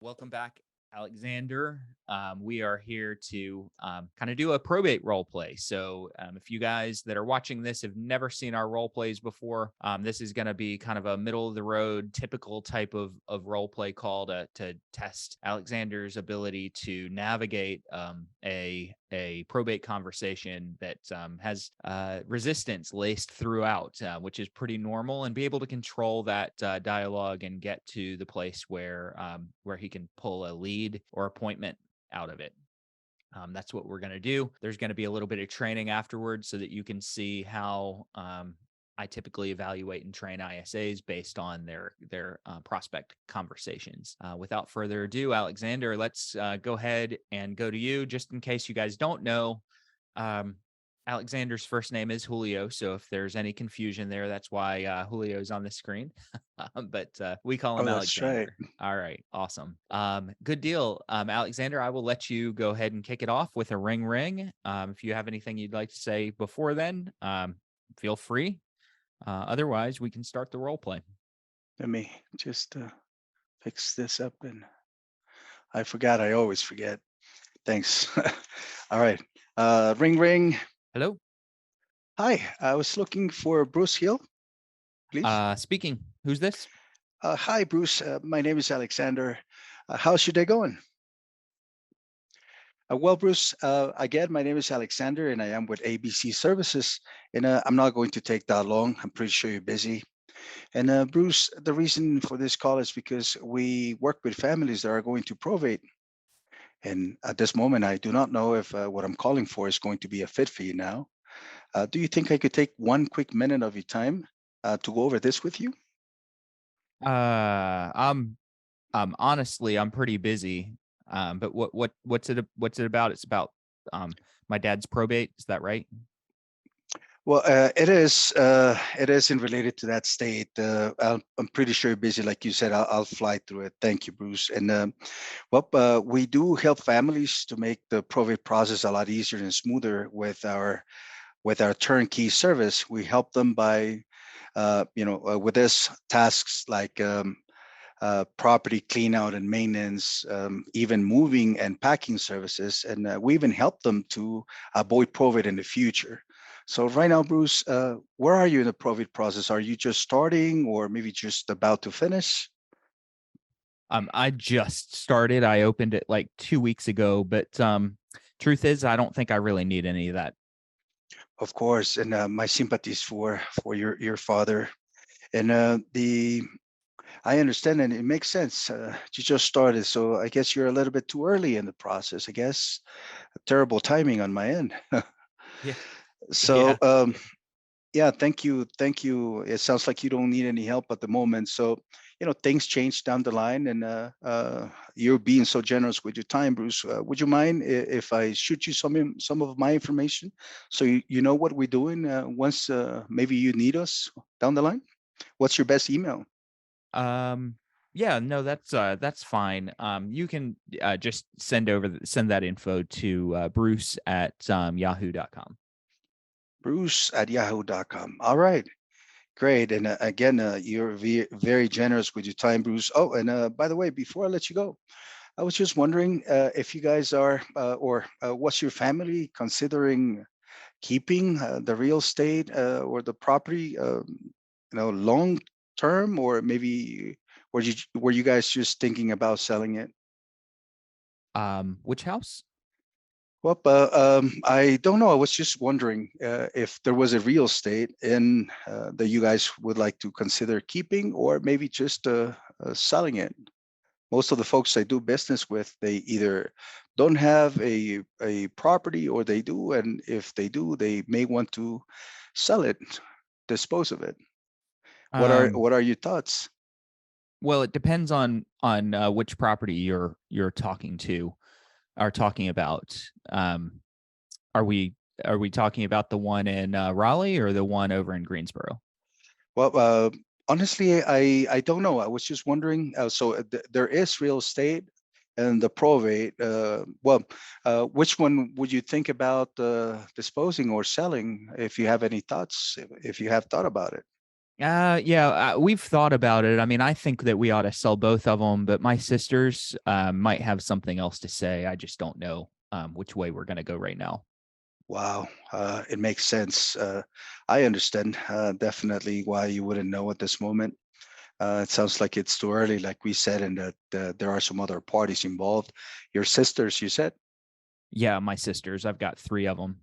Welcome back, Alexander. We are here to kind of do a probate role play. So, if you guys that are watching this have never seen our role plays before, this is going to be kind of a middle of the road, typical type of role play call to test Alexander's ability to navigate a probate conversation that has resistance laced throughout, which is pretty normal, and be able to control that dialogue and get to the place where he can pull a lead or appointment out of it. That's what we're going to do. There's going to be a little bit of training afterwards so that you can see how I typically evaluate and train ISAs based on their prospect conversations. Without further ado, Alexander, let's go ahead and go to you. Just in case you guys don't know, um, Alexander's first name is Julio, so if there's any confusion there, that's why Julio's on the screen. But we call him Oh, that's right. Alexander. All right, awesome. Good deal, Alexander. I will let you go ahead and kick it off with a ring ring. If you have anything you'd like to say before then, feel free. Otherwise, we can start the role play. Let me just fix this up. And I forgot. I always forget. Thanks. All right. Ring, ring. Hello. Hi. I was looking for Bruce Hill, please. Speaking. Who's this? Hi, Bruce. My name is Alexander. How's your day going? Well, Bruce, again, my name is Alexander, and I am with ABC Services. And I'm not going to take that long. I'm pretty sure you're busy. And Bruce, the reason for this call is because we work with families that are going to probate. And at this moment, I do not know if what I'm calling for is going to be a fit for you now. Do you think I could take one quick minute of your time to go over this with you? Uh, I'm honestly, I'm pretty busy. But what's it about? It's about my dad's probate. Is that right? Well, it is in related to that state. I'm pretty sure you're busy, like you said. I'll fly through it. Thank you, Bruce. And we do help families to make the probate process a lot easier and smoother with our turnkey service. We help them by, with this tasks like property clean out and maintenance, even moving and packing services. And we even help them to avoid probate in the future. So right now, Bruce, where are you in the probate process? Are you just starting or maybe just about to finish? I just started. I opened it like 2 weeks ago, but truth is, I don't think I really need any of that. Of course, and my sympathies for your father. And the I understand, and it makes sense. You just started, so I guess you're a little bit too early in the process. I guess terrible timing on my end. Yeah, So yeah. yeah, thank you. It sounds like you don't need any help at the moment. So things change down the line, and you're being so generous with your time, Bruce. Would you mind if I shoot you some of my information so you know what we're doing once maybe you need us down the line? What's your best email? Um, yeah, no, that's fine. You can just send that info to Bruce at yahoo.com. Bruce at yahoo.com. All right. Great. And again, you're very generous with your time, Bruce. Oh, and by the way, before I let you go, I was just wondering if you guys are, or what's your family considering keeping the real estate or the property, long term, or maybe were you guys just thinking about selling it? Which house? Well, I don't know. I was just wondering if there was a real estate in that you guys would like to consider keeping, or maybe just selling it. Most of the folks I do business with, they either don't have a property or they do, and if they do, they may want to sell it, dispose of it. Um, What are your thoughts? well, it depends on which property you're talking to are talking about. Are we are we talking about the one in Raleigh or the one over in Greensboro? Well, honestly, I don't know. I was just wondering. There is real estate and the probate. Which one would you think about disposing or selling if you have any thoughts, if you have thought about it? Yeah, we've thought about it. I mean, I think that we ought to sell both of them, but my sisters might have something else to say. I just don't know which way we're going to go right now. Wow, it makes sense. I understand definitely why you wouldn't know at this moment. It sounds like it's too early, like we said, and that there are some other parties involved. Your sisters, you said? Yeah, my sisters. I've got three of them.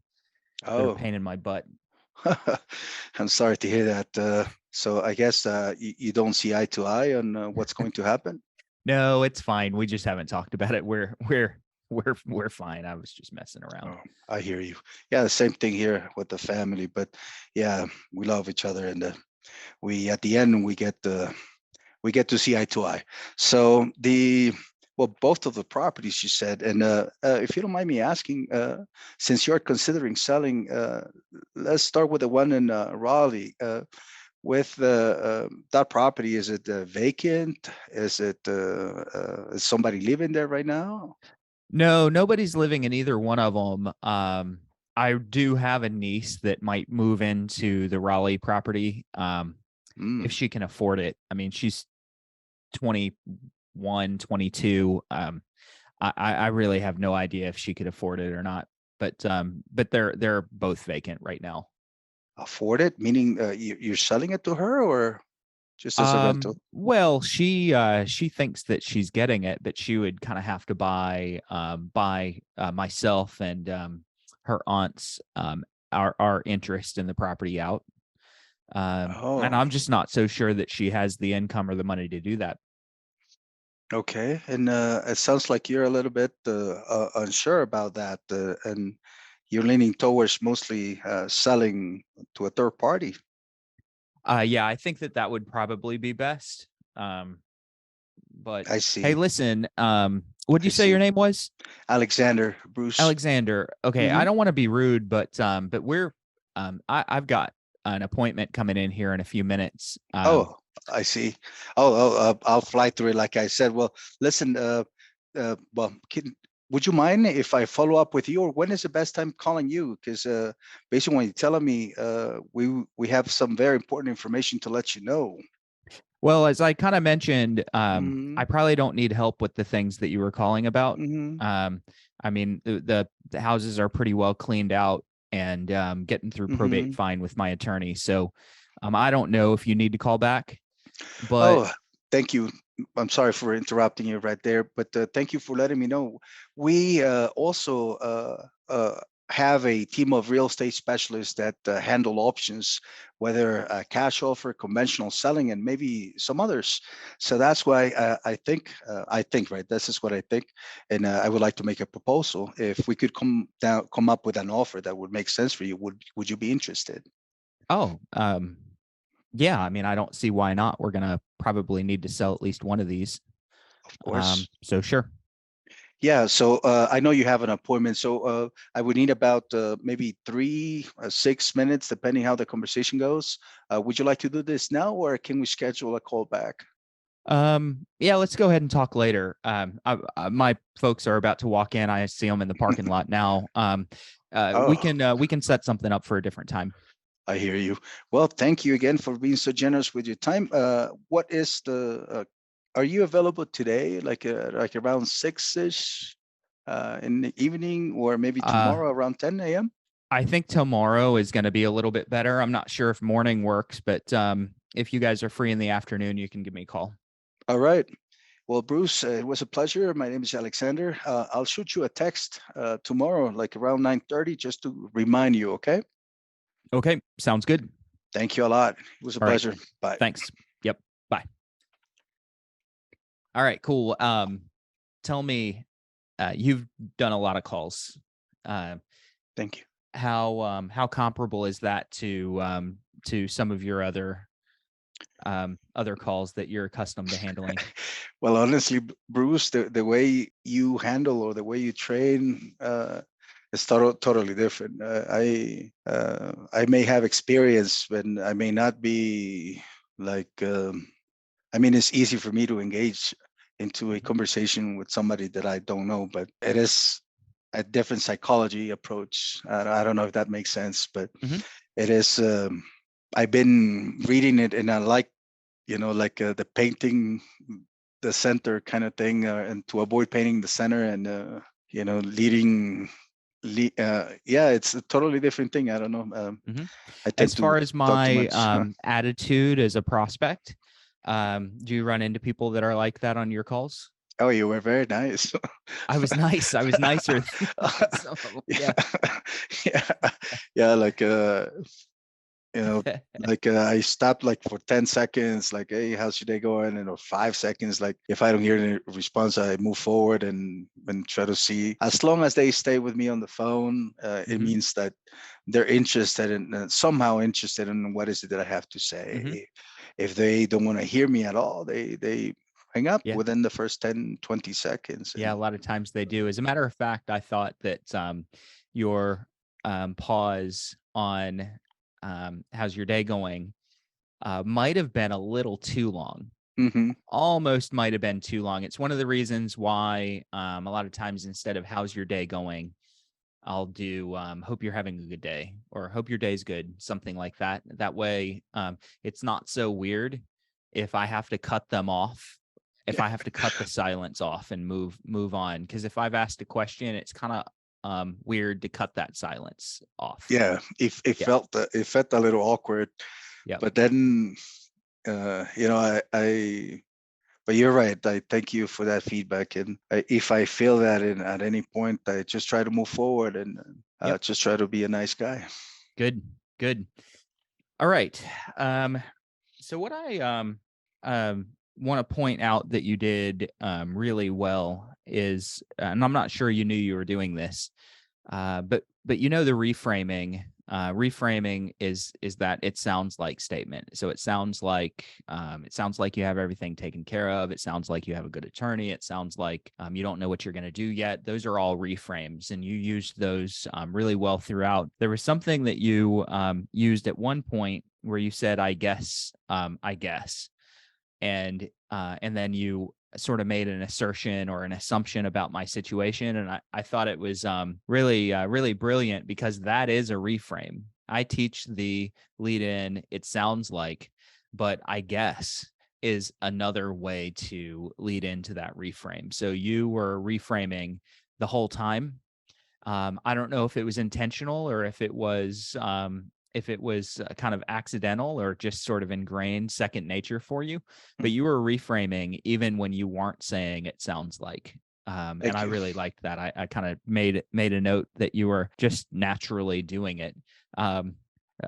They're a Oh, pain in my butt. I'm sorry to hear that. So I guess you don't see eye to eye on what's going to happen. No, it's fine. We just haven't talked about it. We're fine. I was just messing around. Oh, I hear you. Yeah, the same thing here with the family, but yeah, we love each other, and we at the end we get to see eye to eye. So both of the properties you said, and if you don't mind me asking, since you're considering selling, let's start with the one in Raleigh. With that property, is it vacant? Is somebody living there right now? No, nobody's living in either one of them. I do have a niece that might move into the Raleigh property if Mm, she can afford it. I mean, she's 21, 22. I really have no idea if she could afford it or not. But they're both vacant right now. afford it? Meaning you're selling it to her or just as a rental? Well, she thinks that she's getting it, but she would kind of have to buy myself and her aunt's our interest in the property out. And Oh, I'm just not so sure that she has the income or the money to do that. okay. And it sounds like you're a little bit unsure about that, and you're leaning towards mostly selling to a third party. Yeah, I think that that would probably be best. Um, but I hey, see. listen, what did I you say your see. name was? Alexander Bruce. Alexander. Okay, Hmm. I don't want to be rude, but we're I've got an appointment coming in here in a few minutes. Oh, I see. I'll fly through it like I said. Well, listen, would you mind if I follow up with you, or when is the best time calling you? Because basically, when you're telling me, we have some very important information to let you know. Well, as I kind of mentioned, Hmm. I probably don't need help with the things that you were calling about. Hmm. Um, I mean, the houses are pretty well cleaned out and getting through probate Hmm. fine with my attorney. So I don't know if you need to call back, but Oh, thank you. I'm sorry for interrupting you right there, but thank you for letting me know. We also have a team of real estate specialists that handle options, whether cash offer, conventional selling, and maybe some others. So that's why I think, right? This is what I think, and I would like to make a proposal. If we could come up with an offer that would make sense for you, would you be interested? oh, yeah, I mean, I don't see why not. We're gonna probably need to sell at least one of these. Of course. So sure. Yeah, so I know you have an appointment, so I would need about maybe 6 minutes, depending how the conversation goes. Would you like to do this now, or can we schedule a call back? Yeah, let's go ahead and talk later. My folks are about to walk in. I see them in the parking lot now. Oh, We can set something up for a different time. I hear you. Well, thank you again for being so generous with your time. What is the? Are you available today, like around 6-ish in the evening, or maybe Uh, tomorrow around 10 a.m.? I think tomorrow is going to be a little bit better. I'm not sure if morning works, but if you guys are free in the afternoon, you can give me a call. All right. Well, Bruce, it was a pleasure. My name is Alexander. I'll shoot you a text tomorrow, like around 9:30, just to remind you. Okay. Okay, sounds good. Thank you a lot. It was a All right, pleasure. Bye. thanks. Yep. Bye. All right, cool. Tell me, you've done a lot of calls. Uh, Thank you. how comparable is that to some of your other calls that you're accustomed to handling? Well, honestly, Bruce, the way you handle or the way you train is totally different. I may have experience, but I may not be like. I mean, it's easy for me to engage into a Mhm. conversation with somebody that I don't know, but it is a different psychology approach. I don't know if that makes sense, but Mhm. it is. I've been reading it, and I like, like the painting the center kind of thing, and to avoid painting the center, and leading. Yeah, it's a totally different thing. I don't know. Mhm. I tend As to far as talk too my much. attitude as a prospect, do you run into people that are like that on your calls? Oh, you were very nice. I was nice. I was nicer than some of them. Yeah, Yeah. yeah, yeah. Like I stopped like for 10 seconds, like, hey, how's your day going? And or 5 seconds, like if I don't hear any response, I move forward and try to see. As long as they stay with me on the phone, it Hmm. means that they're interested in, somehow interested in what is it that I have to Hmm. say. If they don't want to hear me at all, they hang up Yeah. within the first 10, 20 seconds. Yeah. A lot of times they do. As a matter of fact, I thought that your pause on how's your day going might have been a little too long. Hmm. Almost might have been too long. It's one of the reasons why a lot of times instead of how's your day going, I'll do hope you're having a good day or hope your day's good, something like that. That way, it's not so weird if I have to cut them off, if Yeah, I have to cut the silence off and move on. Because if I've asked a question, it's kind of weird to cut that silence off. yeah. Yeah. It felt a little awkward, Yep. but then I but you're right. I thank you for that feedback. And if I feel that at any point, I just try to move forward and Yep. just try to be a nice guy. Good. Good. All right. Um, so what I want to point out that you did really well is, and I'm not sure you knew you were doing this, but the reframing. Reframing is that it sounds like statement. So it sounds like you have everything taken care of. It sounds like you have a good attorney. It sounds like you don't know what you're going to do yet. Those are all reframes, and you used those really well throughout. There was something that you used at one point where you said, I guess," and then you sort of made an assertion or an assumption about my situation, and I thought it was really brilliant because that is a reframe. I teach the lead in it sounds like, but I guess is another way to lead into that reframe. So you were reframing the whole time. I don't know if it was intentional or if it was kind of accidental or just sort of ingrained second nature for you, but Mm. you were reframing even when you weren't saying it sounds like. And Thank I you. really liked that. I kind of made a note that you were just naturally doing it. Um,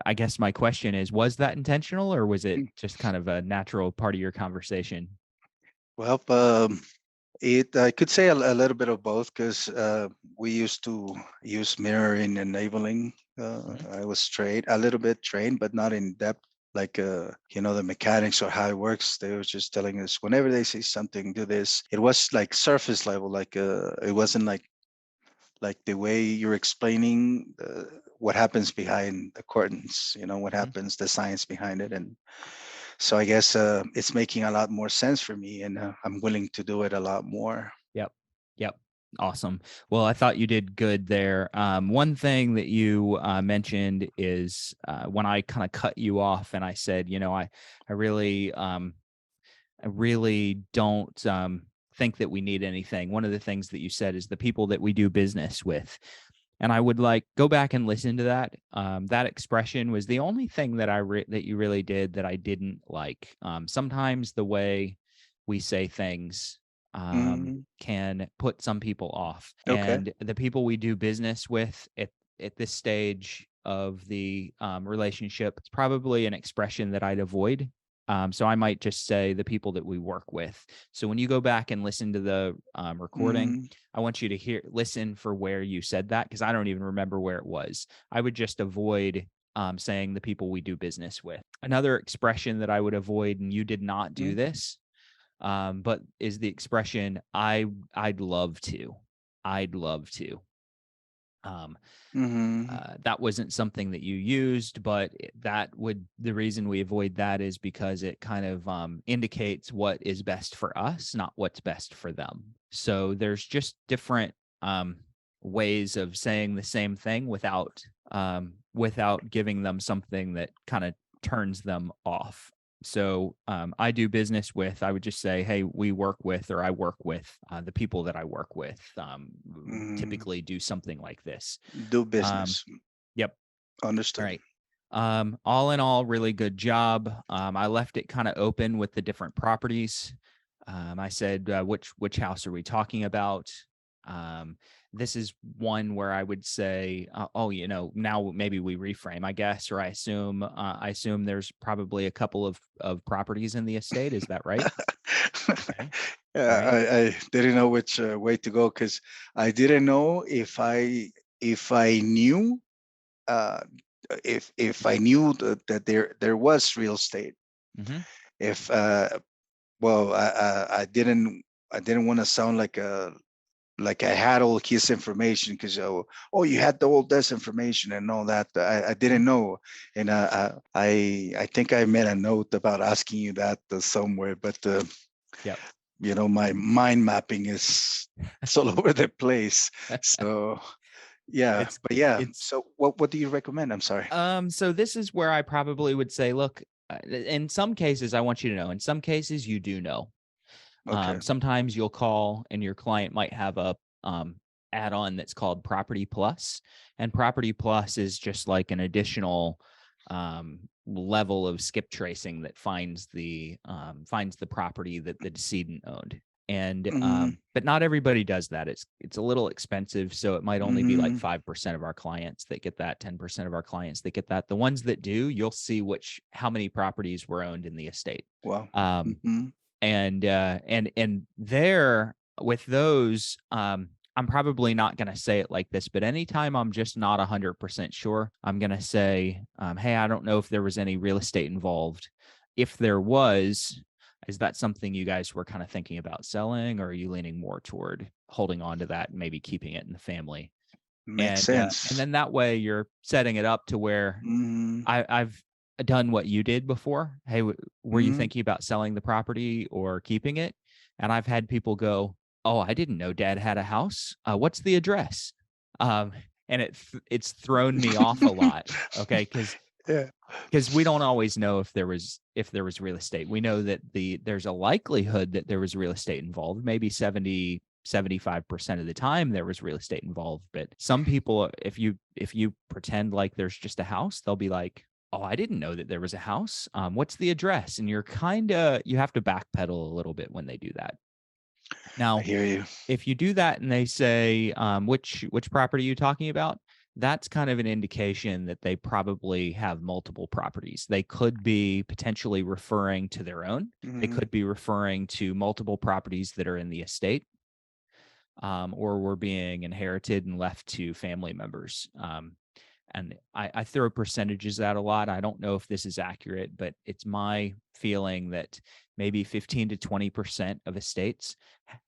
I guess my question is, was that intentional or was it Mm. just kind of a natural part of your conversation? Well, I could say a little bit of both because we used to use mirroring enabling. Mhm. I was trained a little bit trained, but not in depth. Like the mechanics or how it works. They were just telling us whenever they say something, do this. It was like surface level. Like it wasn't like the way you're explaining what happens behind the curtains. What Mhm. happens, the science behind it, and so I guess it's making a lot more sense for me, and I'm willing to do it a lot more. Yep. Yep. Awesome. Well, I thought you did good there. One thing that you mentioned is when I kind of cut you off and I said, I really, I really don't think that we need anything. One of the things that you said is the people that we do business with. And I would like go back and listen to that. That expression was the only thing that that you really did that I didn't like. Sometimes the way we say things Mm, can put some people off, okay. and the people we do business with at this stage of the relationship, it's probably an expression that I'd avoid. So I might just say the people that we work with. So when you go back and listen to the recording, Mm, I want you to listen for where you said that because I don't even remember where it was. I would just avoid saying the people we do business with. Another expression that I would avoid, and you did not do mm, this, but is the expression I'd love to. I'd love to. Um, mhm, that wasn't something that you used, but the reason we avoid that is because it kind of indicates what is best for us, not what's best for them. So there's just different um, ways of saying the same thing without giving them something that kind of turns them off. So I do business with, I would just say, hey, we work with, or I work with the people that I work with Mm, typically do something like this. do Um, business. yep. All Understood. right. All in all, really good job. I left it kind of open with the different properties. I said, which house are we talking about? Um, this is one where I would say, oh, now maybe we reframe, I guess, or I assume there's probably a couple of properties in the estate. Is that right? Okay. All Yeah, right. I didn't know which way to go because I didn't know if I knew uh, if I knew that there was real estate. Mm-hmm. If well, I didn't want to sound like I had all his information because oh you had all this information and all that. I Mm-hmm. didn't know, and I think I made a note about asking you that somewhere, but Yep. my mind mapping is it's all over the place. So yeah, It's but yeah. it's So what do you recommend? I'm sorry. So this is where I probably would say, look, in some cases, I want you to know. In some cases, you do know. Okay. Sometimes you'll call and your client might have a add-on that's called Property Plus, and Property Plus is just like an additional level of skip tracing that finds the property that the decedent owned. And Mm-hmm. but not everybody does that. It's a little expensive, so it might only be like Mm-hmm. 5% of our clients that get that, 10% of our clients that get that. The ones that do, you'll see how many properties were owned in the estate. Wow. Um, Mm-hmm. and there with those, I'm probably not going to say it like this, but anytime I'm just not 100% sure, I'm going to say, hey, I don't know if there was any real estate involved. If there was, is that something you guys were kind of thinking about selling, or are you leaning more toward holding on to that and maybe keeping it in the family? Makes And sense. then that way you're setting it up to where Mm-hmm. I've done what you did before. Hey, were you Mm-hmm. thinking about selling the property or keeping it? And I've had people go, "Oh, I didn't know Dad had a house. What's the address?" Um, and it's thrown me off a lot. Okay, Yeah. because we don't always know if there was real estate. We know that there's a likelihood that there was real estate involved, maybe 75% of the time there was real estate involved. But some people, if you pretend like there's just a house, they'll be like, oh, I didn't know that there was a house. What's the address? And you have to backpedal a little bit when they do that. I Now, hear you. if you do that and they say, which property are you talking about? That's kind of an indication that they probably have multiple properties. They could be potentially referring to their own. They Mm-hmm. could be referring to multiple properties that are in the estate, or were being inherited and left to family members. And I throw percentages out a lot. I don't know if this is accurate, but it's my feeling that maybe 15 to 20% of estates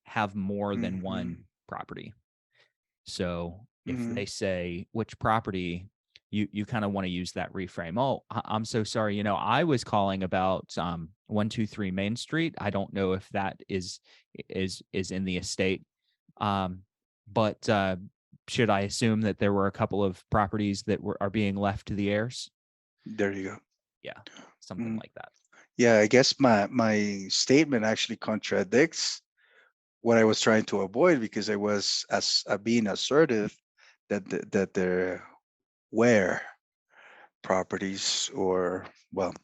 have more than one Mm-hmm. property. So if Mm-hmm. they say which property, you kind of want to use that reframe. Oh, I'm so sorry. I was calling about 123 Main Street. I don't know if that is in the estate. Um, but should I assume that there were a couple of properties that are being left to the heirs? There you go. Yeah, something Mm. like that. Yeah, I guess my statement actually contradicts what I was trying to avoid because I was as being assertive that there were properties or well,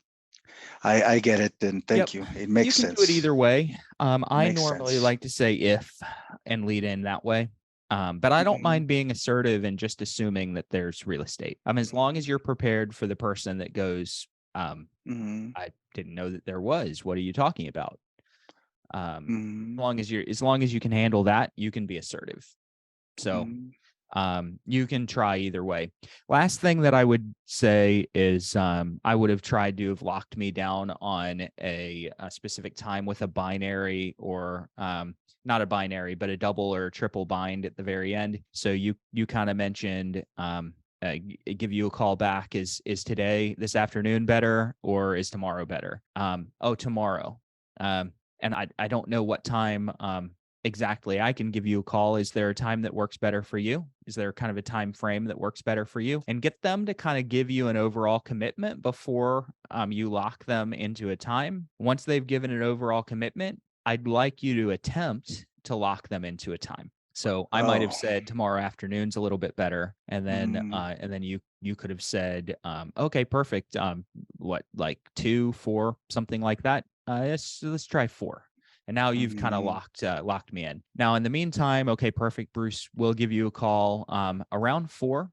I get it and Yep. thank you. It You makes can do it sense. either way. I Makes normally sense. like to say if and lead in that way. But I don't Hmm. mind being assertive and just assuming that there's real estate. As long as you're prepared for the person that goes, Hmm. I didn't know that there was. What are you talking about? Hmm. As long as you can handle that, you can be assertive. So Hmm. you can try either way. Last thing that I would say is I would have tried to have locked me down on a specific time with a binary, or not a binary, but a double or triple bind at the very end. So you kind of mentioned give you a call back. Is today, this afternoon better, or is tomorrow better? Oh, tomorrow. And I don't know what time Exactly. I can give you a call. Is there a time that works better for you? Is there kind of a time frame that works better for you? And get them to kind of give you an overall commitment before you lock them into a time. Once they've given an overall commitment, I'd like you to attempt to lock them into a time. So I might have Oh. said tomorrow afternoon's a little bit better, Mm, and then you could have said, okay, perfect. What, like 2, 4, something like that. Let's try 4, and now you've kind of mm, locked me in. Now, in the meantime, okay, perfect, Bruce. We'll give you a call around 4.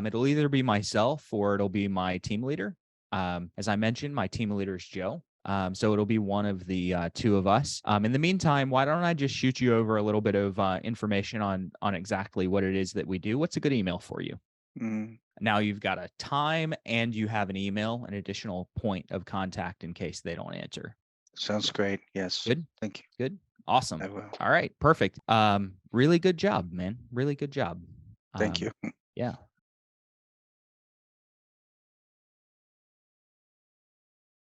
It'll either be myself or it'll be my team leader. As I mentioned, my team leader is Joe. So it'll be one of the two of us. In the meantime, why don't I just shoot you over a little bit of information on exactly what it is that we do? What's a good email for you? mm. Now you've got a time and you have an email, an additional point of contact in case they don't answer. Sounds great. Yes. Good. Thank you. Good. Awesome. I will. All right. Perfect. Really good job, man. Really good job. Thank Um, you. yeah.